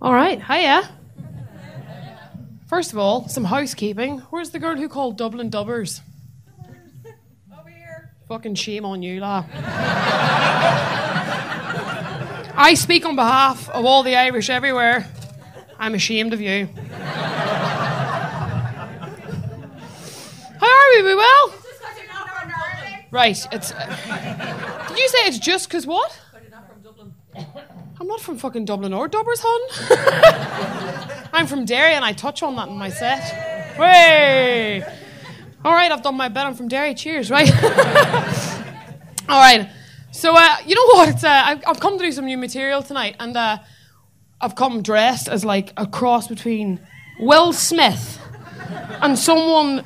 All right, hiya. First of all, some housekeeping. Where's the girl who called Dublin Dubbers? Over here. Fucking shame on you, la. I speak on behalf of all the Irish everywhere. I'm ashamed of you. How are we? We well? It's just because you're not from Dublin. Right, it's... did you say it's just because what? Because you're not from Dublin. I'm not from fucking Dublin or Dubbers, hun. I'm from Derry and I touch on that in my set. Way! All right, I've done my bit. I'm from Derry. Cheers, right? All right. So, you know what? It's, I've come to do some new material tonight, and I've come dressed as like a cross between Will Smith and someone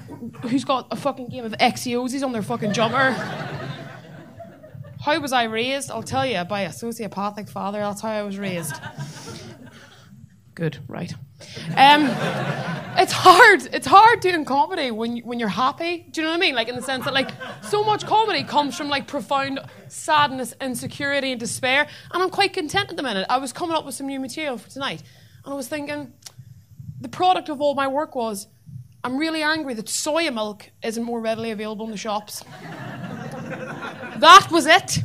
who's got a fucking game of Exiosis on their fucking jumper. How was I raised? I'll tell you, by a sociopathic father. That's how I was raised. Good, right. It's hard doing comedy when you're happy. Do you know what I mean? Like, in the sense that, like, so much comedy comes from, like, profound sadness, insecurity and despair, and I'm quite content at the minute. I was coming up with some new material for tonight, and I was thinking, the product of all my work was, I'm really angry that soya milk isn't more readily available in the shops. That was it.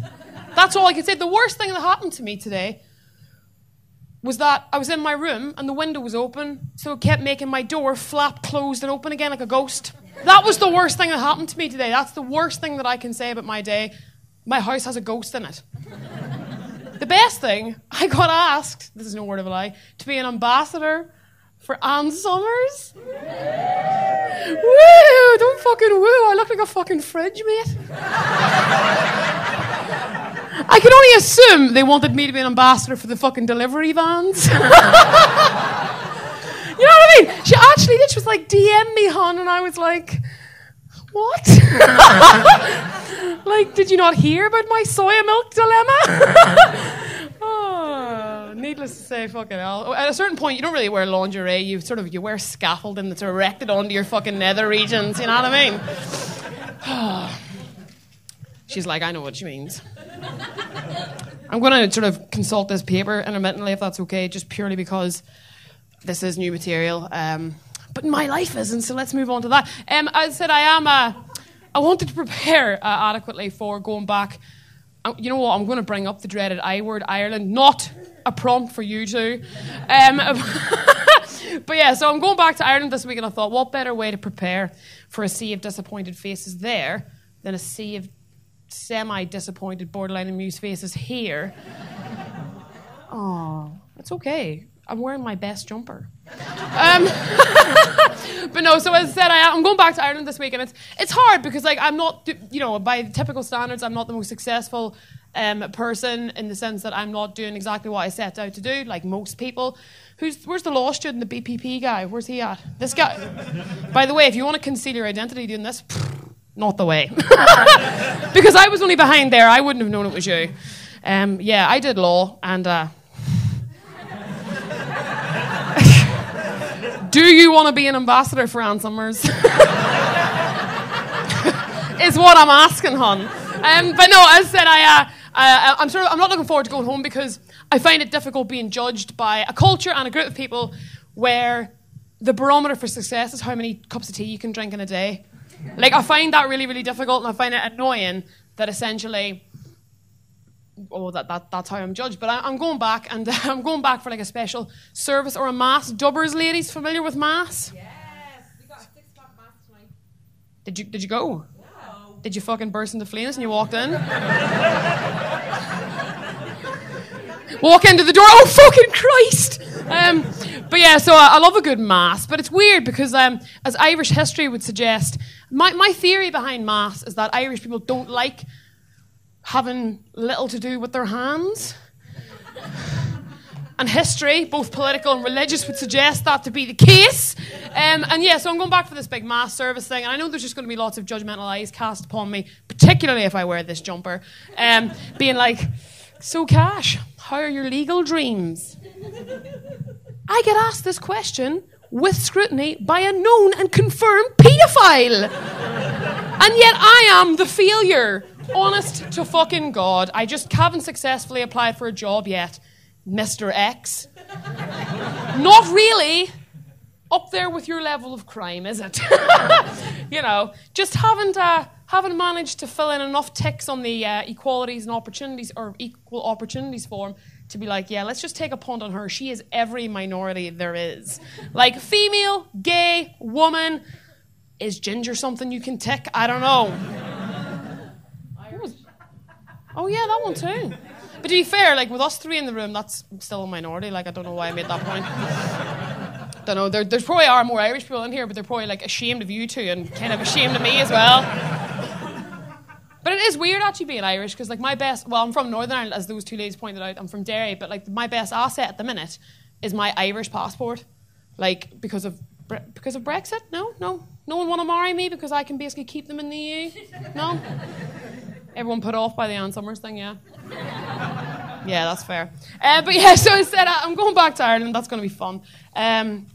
That's all I could say. The worst thing that happened to me today was that I was in my room and the window was open, so it kept making my door flap closed and open again like a ghost. That was the worst thing that happened to me today. That's the worst thing that I can say about my day. My house has a ghost in it. The best thing, I got asked, this is no word of a lie, to be an ambassador for Ann Summers. Woo! Don't fucking woo. I look like a fucking fridge, mate. I can only assume they wanted me to be an ambassador for the fucking delivery vans. You know what I mean? She actually did. She was like, DM me, hon. And I was like, what? Like, did you not hear about my soya milk dilemma? Oh, needless to say, fucking hell. At a certain point, you don't really wear lingerie. You wear scaffolding that's erected onto your fucking nether regions. You know what I mean? She's like, I know what she means. I'm going to sort of consult this paper intermittently, if that's okay, just purely because this is new material. But my life isn't, so let's move on to that. As I said, I wanted to prepare adequately for going back. You know what? I'm going to bring up the dreaded I word, Ireland. Not a prompt for you two. But yeah, so I'm going back to Ireland this week, and I thought, what better way to prepare for a sea of disappointed faces there than a sea of semi-disappointed, borderline amused faces here. Oh, it's okay. I'm wearing my best jumper. But no, so as I said, I'm going back to Ireland this week, and it's hard because, like, I'm not, you know, by typical standards, I'm not the most successful person in the sense that I'm not doing exactly what I set out to do, like most people. Where's the law student, the BPP guy? Where's he at? This guy. By the way, if you want to conceal your identity doing this, not the way. Because I was only behind there, I wouldn't have known it was you. Yeah, I did law, and do you want to be an ambassador for Ann Summers? Is what I'm asking, hon. But no, as I said, I'm not looking forward to going home because I find it difficult being judged by a culture and a group of people where the barometer for success is how many cups of tea you can drink in a day. Like, I find that really, really difficult, and I find it annoying that essentially, that's how I'm judged. But I'm going back, and I'm going back for like a special service or a mass. Dubbers, ladies, familiar with mass? Yes, we got a 6 o'clock mass tonight. Did you go? No. Did you fucking burst into flames when you walked in? Walk into the door, oh fucking Christ! But yeah, so I love a good mass, but it's weird because as Irish history would suggest, my theory behind mass is that Irish people don't like having little to do with their hands. And history, both political and religious, would suggest that to be the case. And yeah, so I'm going back for this big mass service thing, and I know there's just going to be lots of judgmental eyes cast upon me, particularly if I wear this jumper, being like, so Cash, how are your legal dreams? I get asked this question with scrutiny by a known and confirmed paedophile. And yet I am the failure. Honest to fucking God. I just haven't successfully applied for a job yet. Mr. X. Not really up there with your level of crime, is it? You know, just haven't managed to fill in enough ticks on the equalities and opportunities or equal opportunities form to be like, yeah, let's just take a punt on her. She is every minority there is. Like female, gay, woman. Is ginger something you can tick? I don't know. Oh yeah, that one too. But to be fair, like with us three in the room, that's still a minority. Like I don't know why I made that point. Don't know. There's probably are more Irish people in here, but they're probably like ashamed of you two and kind of ashamed of me as well. But it is weird actually being Irish because like I'm from Northern Ireland, as those two ladies pointed out. I'm from Derry, but like my best asset at the minute is my Irish passport. Like because of Brexit? No one want to marry me because I can basically keep them in the EU. No. Everyone put off by the Ann Summers thing, yeah. Yeah, that's fair. But yeah, so instead I'm going back to Ireland. That's going to be fun. Where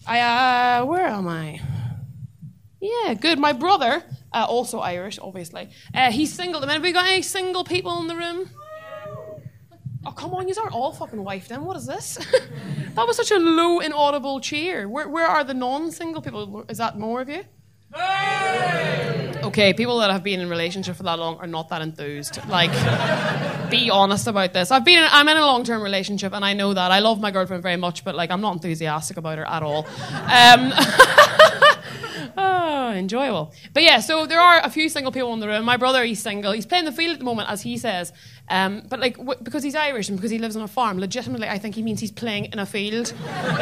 am I? Yeah, good. My brother, also Irish, obviously. He's single. Have we got any single people in the room? Oh, come on, you aren't all fucking wifed in. What is this? That was such a low, inaudible cheer. Where are the non-single people? Is that more of you? Hey! Okay, people that have been in a relationship for that long are not that enthused. Like, be honest about this. I'm in a long-term relationship, and I know that. I love my girlfriend very much, but like, I'm not enthusiastic about her at all. Oh, enjoyable. But yeah, so there are a few single people in the room. My brother, he's single. He's playing the field at the moment, as he says. But like, because he's Irish and because he lives on a farm, legitimately, I think he means he's playing in a field.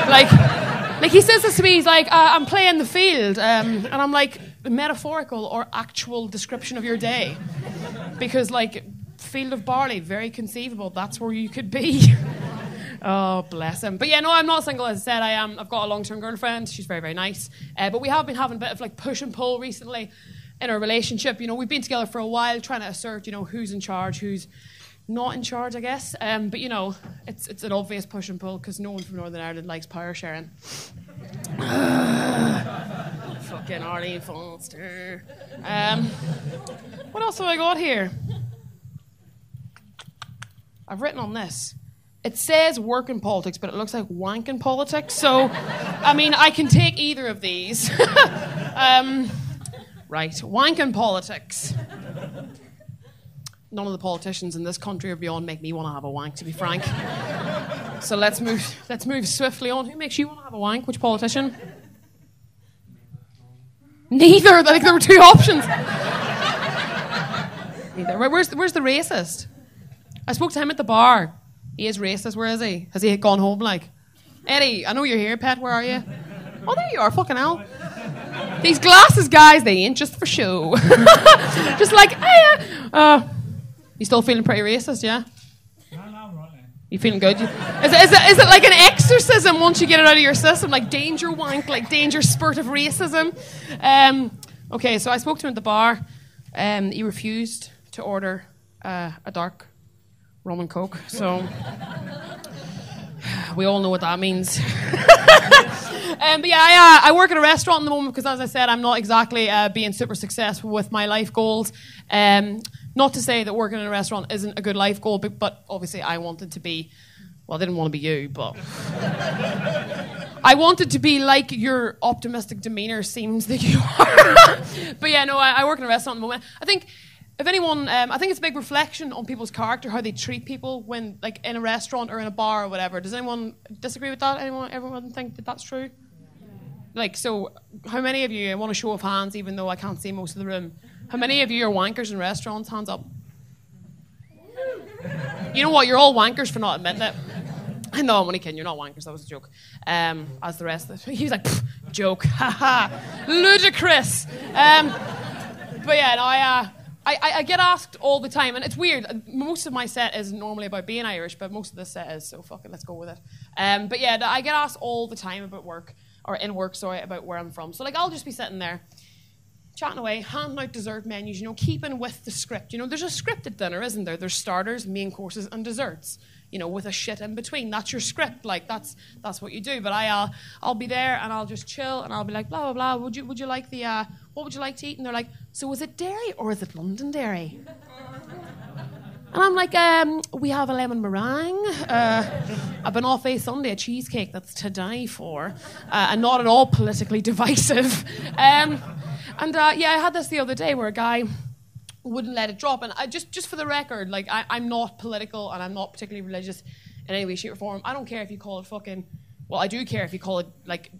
Like he says this to me. He's like, "I'm playing the field," and I'm like, metaphorical or actual description of your day, because like, field of barley, very conceivable. That's where you could be. Oh, bless him. But yeah, no, I'm not single, as I said. I've got a long-term girlfriend. She's very, very nice. But we have been having a bit of like push and pull recently in our relationship. You know, we've been together for a while, trying to assert, you know, who's in charge, who's not in charge, I guess. But you know, it's an obvious push and pull because no one from Northern Ireland likes power sharing. Fucking Arlene Foster. What else have I got here? I've written on this. It says work in politics, but it looks like wank in politics. So, I mean, I can take either of these. Right, wank in politics. None of the politicians in this country or beyond make me want to have a wank, to be frank. So let's move swiftly on. Who makes you want to have a wank? Which politician? Neither. I think there were two options. Neither. Where's the racist? I spoke to him at the bar. He is racist. Where is he? Has he gone home? Like, Eddie, I know you're here, pet. Where are you? Oh, there you are. Fucking hell. These glasses, guys, they ain't just for show. Just like, hey, you still feeling pretty racist, yeah? No, I'm right now. You feeling good? Is it like an exorcism once you get it out of your system? Like danger wank, like danger spurt of racism? Okay, so I spoke to him at the bar. He refused to order a dark rum and coke, so we all know what that means. But yeah, I work at a restaurant at the moment because, as I said, I'm not exactly being super successful with my life goals. Not to say that working in a restaurant isn't a good life goal, but obviously I wanted to be, well, I didn't want to be you, but I wanted to be like your optimistic demeanour seems that you are. But yeah, no, I work in a restaurant at the moment. I think if anyone, I think it's a big reflection on people's character, how they treat people when, like, in a restaurant or in a bar or whatever. Does anyone disagree with that? Everyone think that that's true? Like, so, how many of you, I want a show of hands, even though I can't see most of the room, how many of you are wankers in restaurants? Hands up. You know what? You're all wankers for not admitting it. No, I'm only kidding. You're not wankers. That was a joke. As the rest of it. He was like, joke. Haha. Ludicrous. But yeah, no, I get asked all the time, and it's weird. Most of my set is normally about being Irish, but most of this set is, so fuck it, let's go with it. But yeah, I get asked all the time about work, or in work, sorry, about where I'm from. So like, I'll just be sitting there, chatting away, handing out dessert menus, you know, keeping with the script. You know, there's a script at dinner, isn't there? There's starters, main courses, and desserts. You know, with a shit in between. That's your script. Like, that's what you do. But I'll be there and I'll just chill and I'll be like, blah, blah, blah. Would you like the, what would you like to eat? And they're like, so is it dairy or is it London dairy? And I'm like, we have a lemon meringue, a banoffee sundae, a cheesecake that's to die for, and not at all politically divisive. Yeah, I had this the other day where a guy wouldn't let it drop. And just for the record, like, I'm not political and I'm not particularly religious in any way, shape, or form. I don't care if you call it fucking... Well, I do care if you call it, like,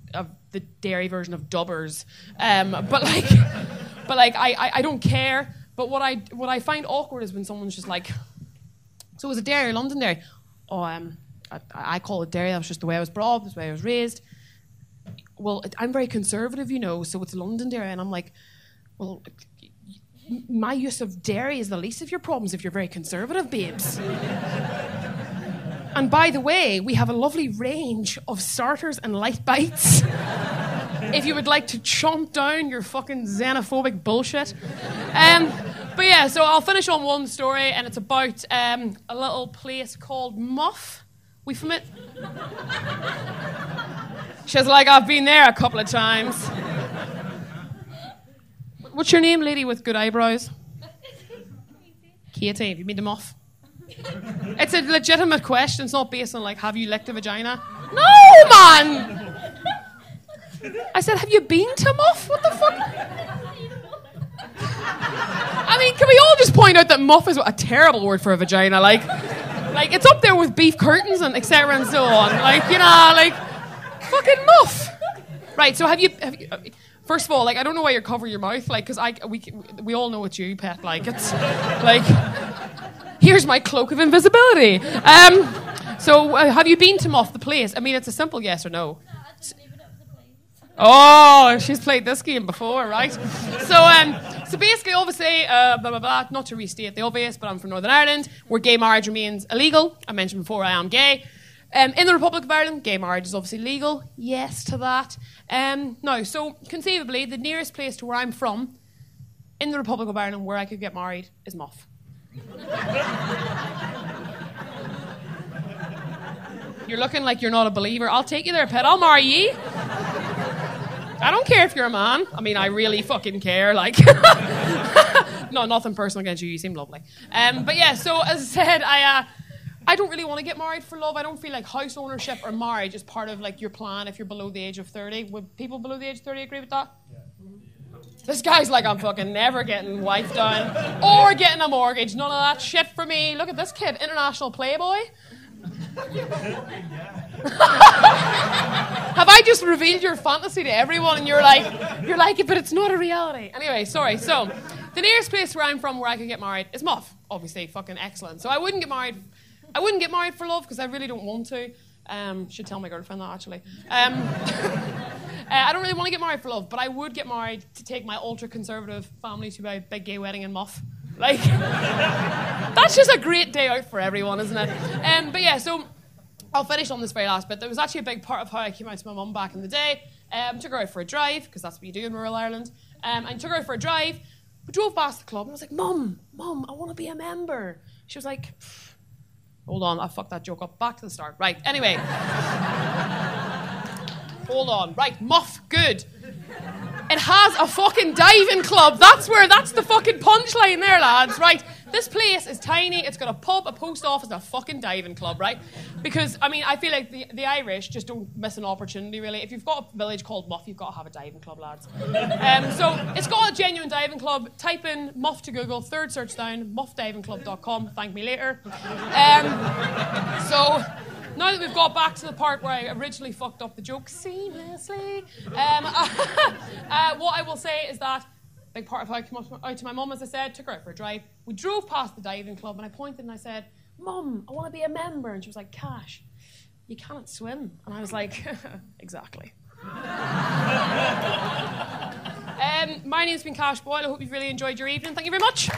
the dairy version of Dubbers. But I don't care. But what I find awkward is when someone's just like, so is it dairy or London dairy? Oh, I call it dairy. That's just the way I was brought up. That's the way I was raised. Well, I'm very conservative, you know, so it's London dairy. And I'm like, well, my use of dairy is the least of your problems if you're very conservative, babes. And by the way, we have a lovely range of starters and light bites. If you would like to chomp down your fucking xenophobic bullshit. But yeah, so I'll finish on one story, and it's about a little place called Muff. We from it? She's like, I've been there a couple of times. What's your name, lady with good eyebrows? Katie. Have you been to Muff? It's a legitimate question. It's not based on, like, have you licked a vagina? No, man! I said, have you been to Muff? What the fuck? I mean, can we all just point out that Muff is a terrible word for a vagina? Like it's up there with beef curtains and etc. and so on. Like, you know, like, fucking Muff. Right, so have you first of all, like, I don't know why you're covering your mouth, like, because we all know it's you, pet. Like, it's like, here's my cloak of invisibility. So have you been to Muff, the place? I mean, it's a simple yes or no. Oh, she's played this game before, right? So basically, obviously, blah, blah, blah, not to restate the obvious, but I'm from Northern Ireland, where gay marriage remains illegal. I mentioned before I am gay. In the Republic of Ireland, gay marriage is obviously legal. Yes to that. No, so conceivably, the nearest place to where I'm from, in the Republic of Ireland, where I could get married, is Muff. You're looking like you're not a believer. I'll take you there, pet. I'll marry ye. I don't care if you're a man. I mean, I really fucking care, like. No, nothing personal against you. You seem lovely. But yeah, so as I said, I don't really want to get married for love. I don't feel like house ownership or marriage is part of, like, your plan if you're below the age of 30. Would people below the age of 30 agree with that? Yeah. This guy's like, I'm fucking never getting wifed down or getting a mortgage. None of that shit for me. Look at this kid, international playboy. Have I just revealed your fantasy to everyone and you're like it, but it's not a reality. Anyway, sorry. So, the nearest place where I'm from where I could get married is Muff. Obviously, fucking excellent. So I wouldn't get married for love because I really don't want to. Should tell my girlfriend that, actually. I don't really want to get married for love, but I would get married to take my ultra-conservative family to a big gay wedding in Muff. Like, that's just a great day out for everyone, isn't it? But yeah, so I'll finish on this very last bit. There was actually a big part of how I came out to my mum back in the day. Took her out for a drive, because that's what you do in rural Ireland. And took her out for a drive. We drove past the club, and I was like, Mum, I want to be a member. She was like, hold on, I fucked that joke up. Back to the start. Right, anyway. Hold on. Right, Muff, good. It has a fucking diving club. That's the fucking punchline there, lads. Right, this place is tiny. It's got a pub, a post office, and a fucking diving club, right? Because, I mean, I feel like the Irish just don't miss an opportunity, really. If you've got a village called Muff, you've got to have a diving club, lads. So it's got a genuine diving club. Type in Muff to Google, third search down, muffdivingclub.com. Thank me later. So now that we've got back to the part where I originally fucked up the joke seamlessly, what I will say is that big part of how I came out to my mum, as I said, took her out for a drive. We drove past the diving club and I pointed and I said, Mum, I want to be a member. And she was like, Cash, you can't swim. And I was like, exactly. My name's been Cash Boyle. I hope you've really enjoyed your evening. Thank you very much.